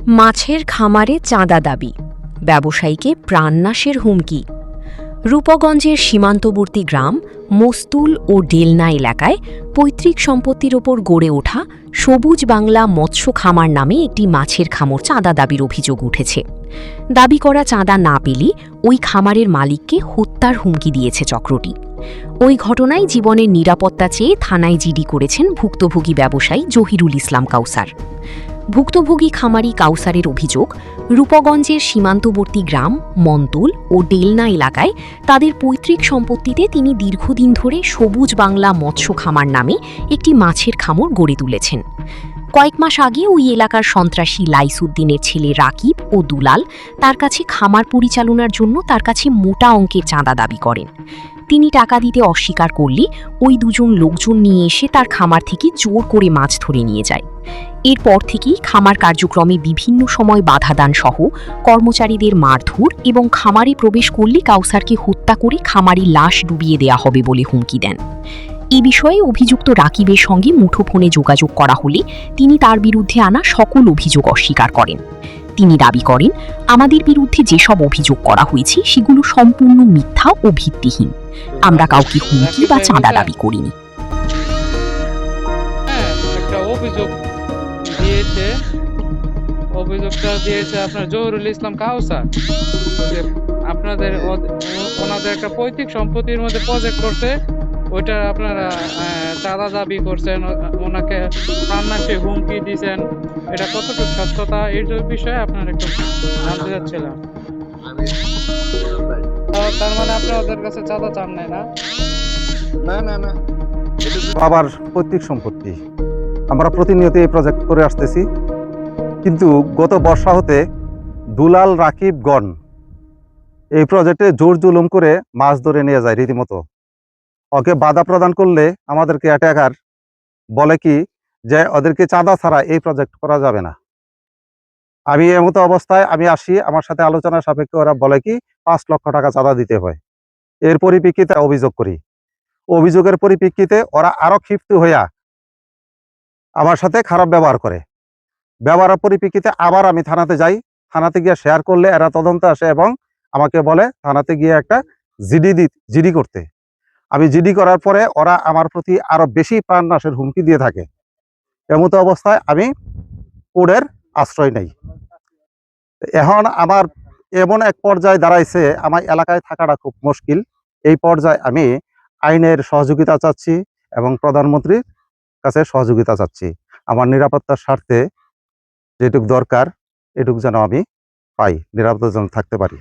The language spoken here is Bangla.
মাছের খামারে চাঁদা দাবি, ব্যবসায়ীকে প্রাণনাশের হুমকি। রূপগঞ্জের সীমান্তবর্তী গ্রাম মস্তুল ও ডেলনা এলাকায় পৈতৃক সম্পত্তির ওপর গড়ে ওঠা সবুজ বাংলা মৎস্য খামার নামে একটি মাছের খামার চাঁদা দাবির অভিযোগ উঠেছে। দাবি করা চাঁদা না পেলে ওই খামারের মালিককে হত্যার হুমকি দিয়েছে চক্রটি। ওই ঘটনায় জীবনের নিরাপত্তা চেয়ে থানায় জিডি করেছেন ভুক্তভোগী ব্যবসায়ী জহিরুল ইসলাম কাউসার। ভুক্তভোগী খামারি কাউসারের অভিযোগ, রূপগঞ্জের সীমান্তবর্তী গ্রাম মন্তুল ও ডেলনা এলাকায় তাদের পৈতৃক সম্পত্তিতে তিনি দীর্ঘদিন ধরে সবুজ বাংলা মৎস্য খামার নামে একটি মাছের খামার গড়ে তুলেছেন। কয়েক মাস আগে ওই এলাকার সন্ত্রাসী লাইসুদ্দিনের ছেলে রাকিব ও দুলাল তার কাছে খামার পরিচালনার জন্য তার কাছে মোটা অঙ্কের চাঁদা দাবি করেন। তিনি টাকা দিতে অস্বীকার করলে ওই দুজন লোকজন নিয়ে এসে তার খামার থেকে জোর করে মাছ ধরে নিয়ে যায়। এরপর থেকেই খামার কার্যক্রমে বিভিন্ন সময় বাধাদান সহ কর্মচারীদের মারধর এবং খামারে প্রবেশ করলে কাউসারকে হত্যা করে খামারি লাশ ডুবিয়ে দেয়া হবে বলে হুমকি দেন। এ বিষয়ে অভিযুক্ত রাকিবের সঙ্গে মুঠোফোনে যোগাযোগ করা হলে তিনি তার বিরুদ্ধে আনা সকল অভিযোগ অস্বীকার করেন। তিনি দাবি করেন, আমাদের বিরুদ্ধে যেসব অভিযোগ করা হয়েছে সেগুলো সম্পূর্ণ মিথ্যা ও ভিত্তিহীন। আমরা কাউকে হুমকি বা চাঁদা দাবি করিনি। অভিযোগটা দিয়েছে আপনার জহিরুল ইসলাম কাউসার। আপনাদের ওনাদের একটা পৈতৃক সম্পত্তির মধ্যে প্রজেক্ট করছে, ওইটা আপনারা চাঁদা দাবি করছেন, ওনাকে প্রাণনাশে হুমকি দিয়েছেন। এটা কতটুকু সত্যতা এর বিষয়ে আপনার একটু জানতে চাচ্ছিলাম। তার মানে আপনি ওদের কাছে চাঁদা চান নাই? না না না, বাবার পৈতৃক সম্পত্তি, আমরা প্রতিনিয়ত এই প্রজেক্ট করে আসতেছি। কিন্তু গত বর্ষা হতে দুলাল রাকিবগণ এই প্রজেক্টে জোর জুলুম করে মাছ ধরে নিয়ে যায় রীতিমতো। ওকে বাধা প্রদান করলে আমাদেরকে অ্যাটাকার বলে কি যে ওদেরকে চাঁদা ছাড়া এই প্রজেক্ট করা যাবে না। আমি এমতো অবস্থায় আমি আসি, আমার সাথে আলোচনা সাপেক্ষে ওরা বলে কি 5 লক্ষ টাকা চাঁদা দিতে হয়। এর পরিপ্রেক্ষিতে অভিযোগ করি। অভিযোগের পরিপ্রেক্ষিতে ওরা আরো ক্ষিপ্ত হইয়া আমার সাথে খারাপ ব্যবহার করে। ব্যবহারের পরিপ্রেক্ষিতে আবার আমি থানাতে যাই। থানাতে গিয়ে শেয়ার করলে এরা তদন্ত আসে এবং আমাকে বলে থানাতে গিয়ে একটা জিডি করতে। আমি জিডি করার পরে ওরা আমার প্রতি আরো বেশি প্রাণনাশের হুমকি দিয়ে থাকে। এমতো অবস্থায় আমি কোর্টের আশ্রয় নেই। এখন আমার এমন এক পর্যায়ে দাঁড়াইছে, আমার এলাকায় থাকাটা খুব মুশকিল। এই পর্যায়ে আমি আইনের সহযোগিতা চাচ্ছি এবং প্রধানমন্ত্রীর কাছে সহযোগিতা চাচ্ছি। আমার নিরাপত্তার স্বার্থে যেটুক দরকার এটুক যেন আমি পাই, নিরাপত্তা যেন থাকতে পারি।